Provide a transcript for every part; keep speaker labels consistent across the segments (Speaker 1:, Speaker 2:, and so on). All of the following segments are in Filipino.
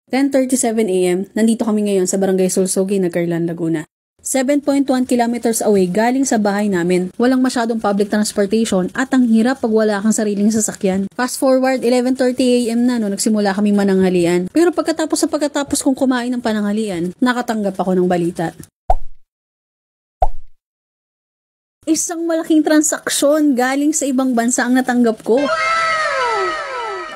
Speaker 1: 10:37 AM, nandito kami ngayon sa Barangay Sulsogi, Nagcarlan, Laguna. 7.1 kilometers away galing sa bahay namin. Walang masyadong public transportation at ang hirap pag wala kang sariling sasakyan. Fast forward, 11:30 AM na nagsimula kaming mananghalian. Pero pagkatapos kong kumain ng pananghalian, nakatanggap ako ng balita. Isang malaking transaksyon galing sa ibang bansa ang natanggap ko.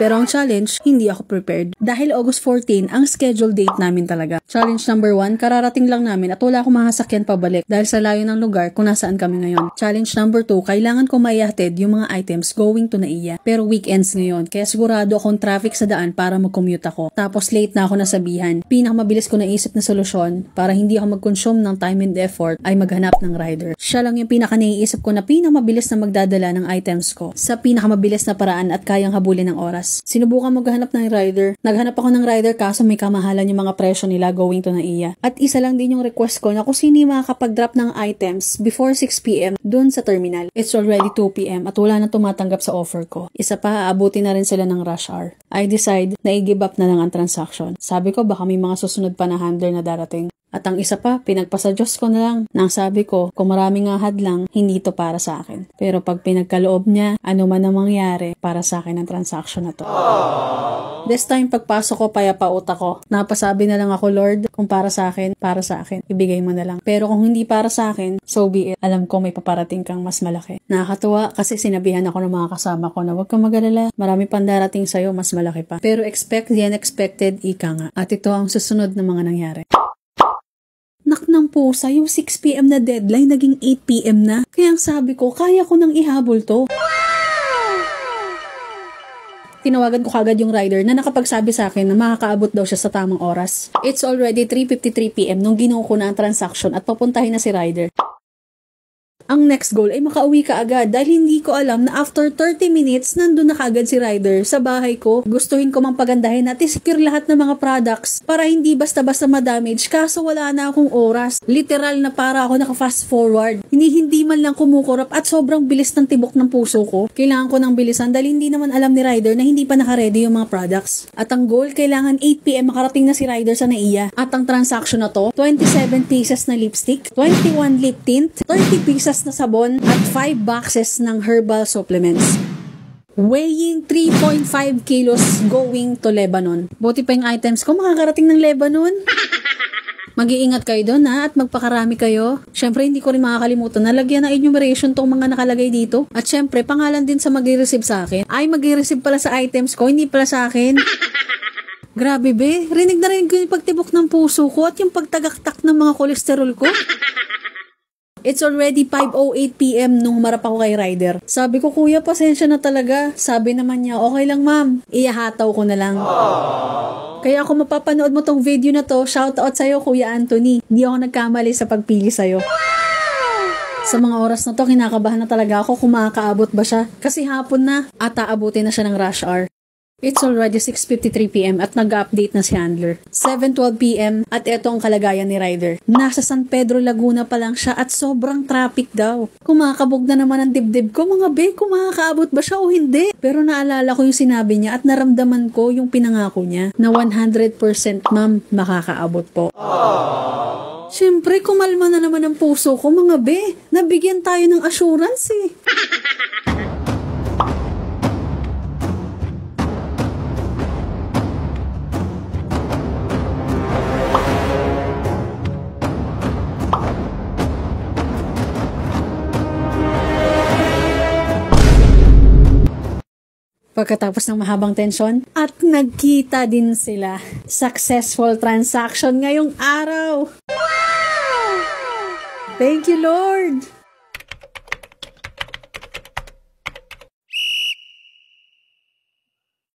Speaker 1: Pero ang challenge, hindi ako prepared. Dahil August 14, ang scheduled date namin talaga. Challenge number 1, kararating lang namin at wala akong makasakyan pabalik dahil sa layo ng lugar kung nasaan kami ngayon. Challenge number 2, kailangan ko maihatid yung mga items going to Naiya. Pero weekends ngayon, kaya sigurado akong traffic sa daan para mag-commute ako. Tapos late na ako nasabihan. Pinakamabilis ko naisip na solusyon para hindi ako mag-consume ng time and effort ay maghanap ng rider. Siya lang yung pinaka-naiisip ko na pinakamabilis na magdadala ng items ko sa pinakamabilis na paraan at kayang habulin ng oras. Sinubukan maghanap ng rider. Naghanap ako ng rider kaso may kamahalan yung mga presyo nila going to Naiya. At isa lang din yung request ko na kung sino yung makakapag-drop ng items before 6 PM dun sa terminal. It's already 2 PM at wala na tumatanggap sa offer ko. Isa pa, aabutin na rin sila ng rush hour. I decide na i-give up na lang ang transaction. Sabi ko baka may mga susunod pa na handler na darating. At ang isa pa, pinagpasa Diyos ko na lang. Nang sabi ko, kung maraming nga hadlang, hindi ito para sa akin. Pero pag pinagkaloob niya, ano man ang mangyari, para sa akin ang transaction na to. This time, pagpasok ko, payapa utak ko. Napasabi na lang ako, Lord, kung para sa akin, ibigay mo na lang. Pero kung hindi para sa akin, so be it. Alam ko may paparating kang mas malaki. Nakakatuwa kasi sinabihan ako ng mga kasama ko na huwag kang mag-alala, marami pang darating sa'yo, mas malaki pa. Pero expect the unexpected, ika nga. At ito ang susunod na mga nangyari. Nak ng pusa, yung 6 PM na deadline naging 8 PM na. Kaya ang sabi ko, kaya ko nang ihabol to. Tinawagan ko kagad yung rider na nakapagsabi sa akin na makakaabot daw siya sa tamang oras. It's already 3:53 PM nung ginuo ko na ang transaction at papuntahin na si rider. Ang next goal ay makauwi ka agad dahil hindi ko alam na after 30 minutes nandun na kaagad si rider sa bahay ko. Gustuhin ko mang pagandahin at isecure lahat ng mga products para hindi basta-basta ma-damage kaso wala na akong oras. Literal na para ako naka-fast forward. Hindi man lang kumukurap at sobrang bilis ng tibok ng puso ko. Kailangan ko ng bilisan dahil hindi naman alam ni rider na hindi pa naka-ready yung mga products. At ang goal, kailangan 8 PM makarating na si rider sa Naiya. At ang transaction na to, 27 pieces na lipstick, 21 lip tint, 30 pieces na sabon at 5 boxes ng herbal supplements. Weighing 3.5 kilos going to Lebanon. Buti pa yung items ko makakarating ng Lebanon. Mag-iingat kayo doon at magpakarami kayo. Syempre hindi ko rin makakalimutan na lagyan ng enumeration tong mga nakalagay dito. At syempre pangalan din sa mag-i-receive sa akin. Ay mag-i-receive pala sa items ko, hindi pala sa akin. Grabe be, rinig na rin ko yung pagtibok ng puso ko at yung pagtagaktak ng mga kolesterol ko. It's already 5:08 PM nung humarap ako kay rider. Sabi ko, kuya, pasensya na talaga. Sabi naman niya, okay lang ma'am. Iyahataw ko na lang. Kaya kung mapapanood mo tong video na to, shoutout sa'yo, Kuya Anthony. Hindi ako nagkamali sa pagpili sa'yo. Sa mga oras na to, kinakabahan na talaga ako kung makakaabot ba siya. Kasi hapon na at aabutin na siya ng rush hour. It's already 6:53 PM at nag-update na si handler. 7:12 PM at eto ang kalagayan ni rider. Nasa San Pedro, Laguna pa lang siya at sobrang traffic daw. Kumakabog na naman ang dibdib ko, mga be, kung makakaabot ba siya o hindi. Pero naalala ko yung sinabi niya at naramdaman ko yung pinangako niya na 100% ma'am, makakaabot po. Siyempre, kumalma na naman ang puso ko, mga be. Nabigyan tayo ng assurance eh. Pagkatapos ng mahabang tensyon, at nagkita din sila. Successful transaction ngayong araw. Wow! Thank you, Lord!